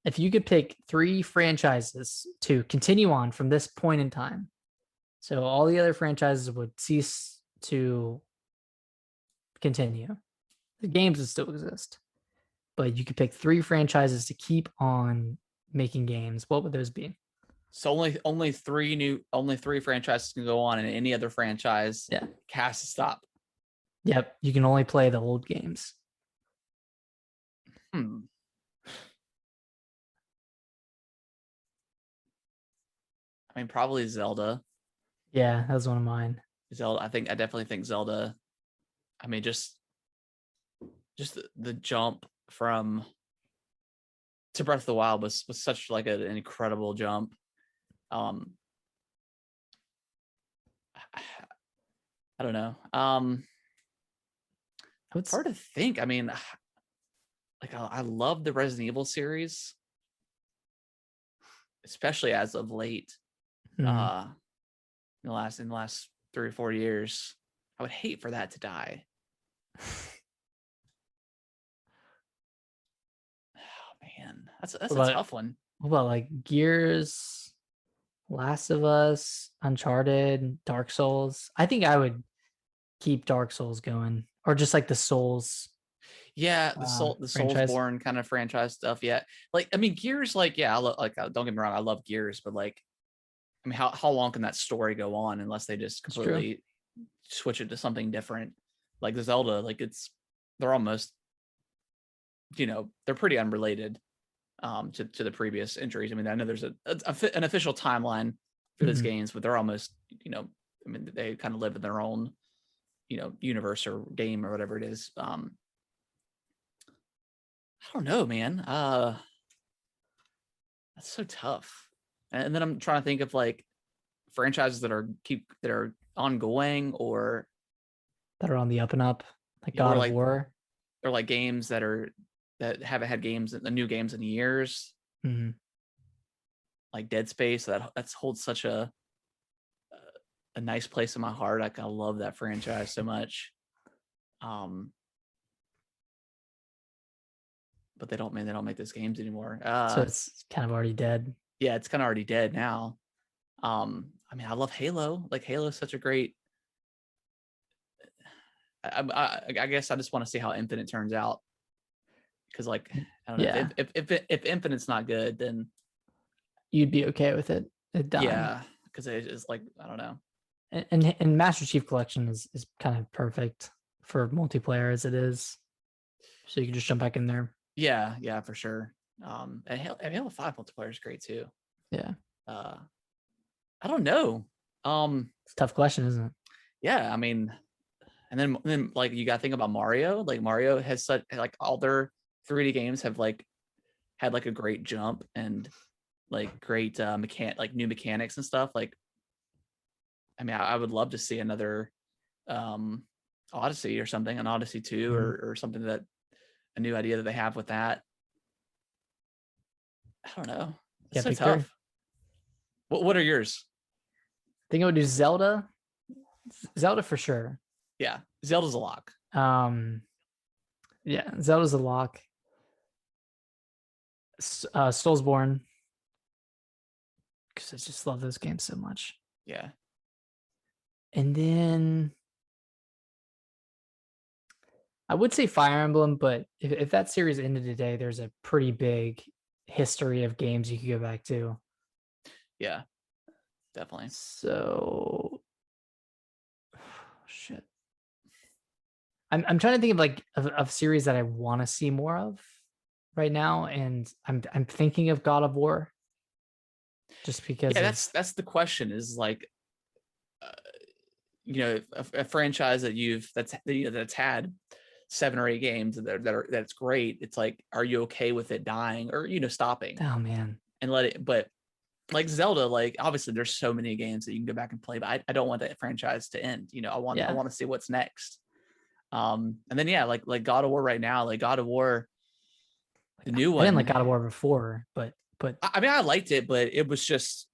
If you could pick 3 franchises to continue on from this point in time, so all the other franchises would cease to continue. The games would still exist, but you could pick 3 franchises to keep on making games. What would those be? So only 3 franchises can go on, and any other franchise has to stop. Yep, you can only play the old games. I mean, probably Zelda. Yeah, that was one of mine. Zelda. I definitely think Zelda. I mean, just the jump from to Breath of the Wild was such like an incredible jump. I don't know. It's hard to think. I mean, like I love the Resident Evil series, especially as of late. In the last 3 or 4 years, I would hate for that to die. Oh man, that's a tough one. What about like Gears, Last of Us, Uncharted, Dark Souls? I think I would keep Dark Souls going, or just like the Souls. Yeah, the Soulsborne kind of franchise stuff. Yeah, like I mean, Gears. Like, yeah, don't get me wrong, I love Gears, but like, I mean, how long can that story go on unless they just completely switch it to something different? Like the Zelda, like they're almost, they're pretty unrelated to the previous entries. I mean, I know there's an official timeline for those games, but they're almost, I mean, they kind of live in their own, universe or game or whatever it is. I don't know, man. That's so tough. And then I'm trying to think of like franchises that are ongoing or that are on the up and up, like God of War. Or like games that haven't had the new games in years. Mm-hmm. Like Dead Space, that holds such a nice place in my heart. I love that franchise so much. But they don't make those games anymore. So it's kind of already dead. Yeah, it's kind of already dead now. I mean, I love Halo. Like Halo is such a great. I guess I just want to see how Infinite turns out, because like I don't know if Infinite's not good, then you'd be okay with it dying. Yeah, because it's like I don't know. And Master Chief Collection is kind of perfect for multiplayer as it is, so you can just jump back in there. Yeah, for sure. And Halo 5 multiplayer is great too. Yeah. I don't know. It's a tough question, isn't it? Yeah, I mean, and then like you got to think about Mario. Like Mario has such like all their 3D games have like had like a great jump and like great new mechanics and stuff. Like, I mean, I would love to see another Odyssey or something, an Odyssey 2 or something, that a new idea that they have with that. I don't know. It's so tough. What are yours? I think I would do Zelda. Zelda for sure. Yeah, Zelda's a lock. Yeah, Zelda's a lock. Soulsborne. because I just love those games so much. Yeah. And then I would say Fire Emblem, but if that series ended today, there's a pretty big history of games you could go back to. Yeah. Definitely. So shit. I'm trying to think of like of series that I want to see more of right now, and I'm thinking of God of War, just because Yeah, of that's the question. Is like, a franchise that's had 7 or 8 games that's great. It's like, are you okay with it dying or stopping oh man, and let it? But like Zelda, like obviously there's so many games that you can go back and play, but I don't want that franchise to end. I want to see what's next. And then like God of War right now, like God of War, the new one. I didn't like God of War before, but I mean, I liked it, but it was just,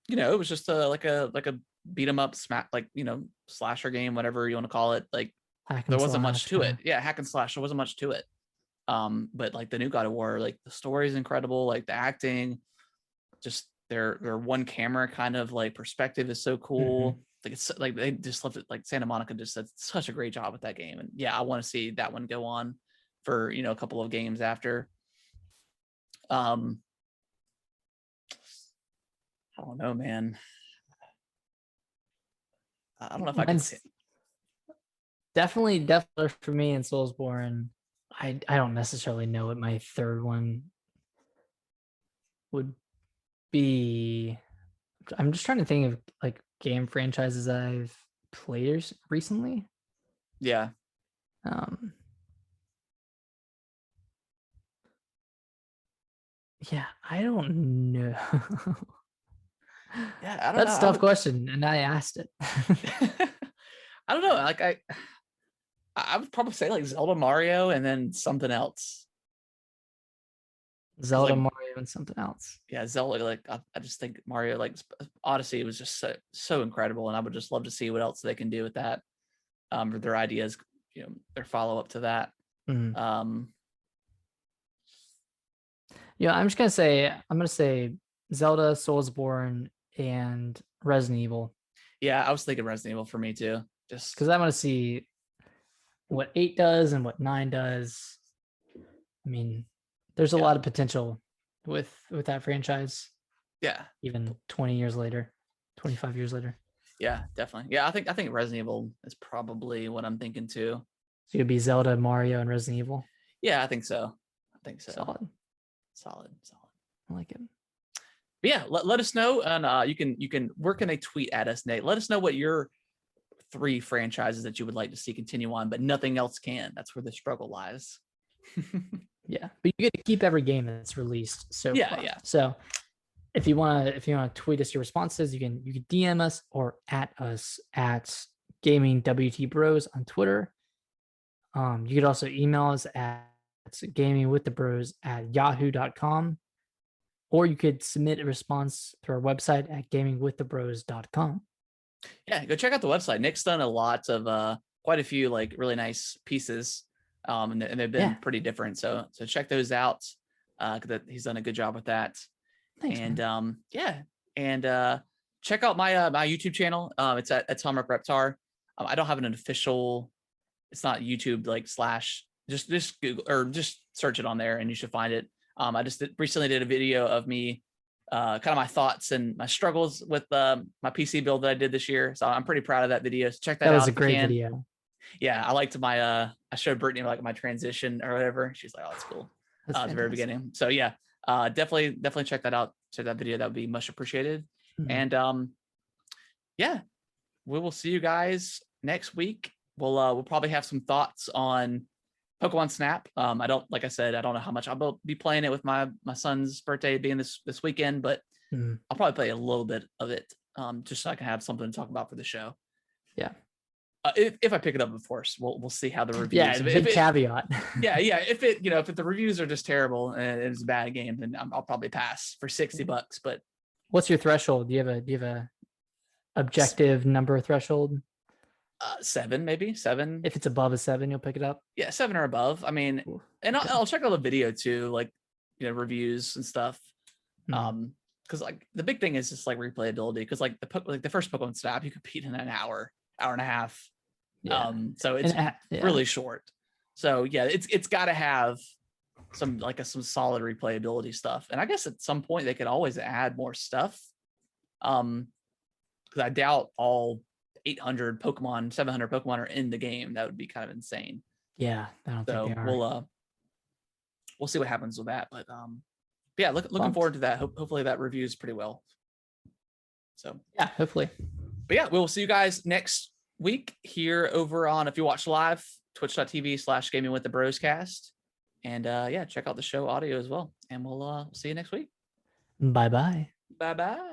it was just like a beat 'em up smack, like slasher game, whatever you want to call it. Like there wasn't much to it. Yeah, hack and slash. There wasn't much to it. But like the new God of War, like the story is incredible, like the acting, just their one camera kind of like perspective is so cool. Like it's like they just left it, like Santa Monica just did such a great job with that game. And yeah, I want to see that one go on for a couple of games after. I don't know, man. I don't know if I can say. Definitely for me in Soulsborne. I don't necessarily know what my third one would be. I'm just trying to think of like game franchises I've played recently. Yeah. Yeah, I don't know. Yeah, I don't know. That's a tough question, and I asked it. I don't know. Like I would probably say like Zelda, Mario, and then something else. Zelda, like, Mario, and something else. Yeah, Zelda. Like I just think Mario, like Odyssey, was just so incredible, and I would just love to see what else they can do with that. Or their ideas, their follow up to that. Yeah, I'm gonna say Zelda, Soulsborne, and Resident Evil. Yeah, I was thinking Resident Evil for me too. Just because I want to see what 8 does and what 9 does. I mean, there's a lot of potential with that franchise. Yeah. Even 20 years later, 25 years later. Yeah, definitely. Yeah, I think Resident Evil is probably what I'm thinking too. So it'd be Zelda, Mario, and Resident Evil. Yeah, I think so. Solid. I like it. But yeah, let us know, and you can where can they tweet at us, Nate? Let us know what your 3 franchises that you would like to see continue on, but nothing else can. That's where the struggle lies. Yeah, but you get to keep every game that's released so far. Yeah. So if you want to tweet us your responses, you can DM us or at us at Gaming WT Bros on Twitter. You could also email us at gamingwiththebros@yahoo.com, or you could submit a response through our website at gamingwiththebros.com. Yeah, go check out the website. Nick's done a lot of quite a few like really nice pieces, and they've been pretty different. So check those out. That he's done a good job with that. Thanks, and man. and check out my my YouTube channel. It's at Atomic Reptar. I don't have an official. It's not YouTube like /. Just Google or just search it on there, and you should find it. I just recently did a video of me, kind of my thoughts and my struggles with my PC build that I did this year. So I'm pretty proud of that video. So check that out. That was a great video. Yeah, I liked my I showed Brittany like my transition or whatever. She's like, "Oh, that's cool." At the very beginning. So yeah, definitely check that out. Check that video. That would be much appreciated. And yeah, we will see you guys next week. We'll probably have some thoughts on Pokemon Snap. I don't know how much I'll be playing it with my son's birthday being this weekend, but I'll probably play a little bit of it, just so I can have something to talk about for the show. Yeah. If I pick it up, of course, we'll see how the reviews. Yeah, big caveat. Yeah. If the reviews are just terrible and it's a bad game, then I'll probably pass for $60. But what's your threshold? Do you have a objective number threshold? 7, maybe 7. If it's above a 7, you'll pick it up. Yeah, 7 or above. I mean, and I'll check out the video too, like reviews and stuff. Because because like the big thing is just like replayability. Because like the first Pokemon Snap, you could beat in an hour and a half. Yeah. So it's Yeah. really short. So yeah, it's got to have some some solid replayability stuff. And I guess at some point they could always add more stuff. Because I doubt all 800 Pokemon, 700 Pokemon are in the game. That would be kind of insane. Yeah, I don't think they are. We'll see what happens with that. But yeah, looking forward to that. Hopefully that reviews pretty well. So yeah, hopefully. But yeah, we'll see you guys next week here over on, if you watch live, twitch.tv/gaming with the broscast. And yeah, check out the show audio as well. And we'll see you next week. Bye-bye. Bye-bye.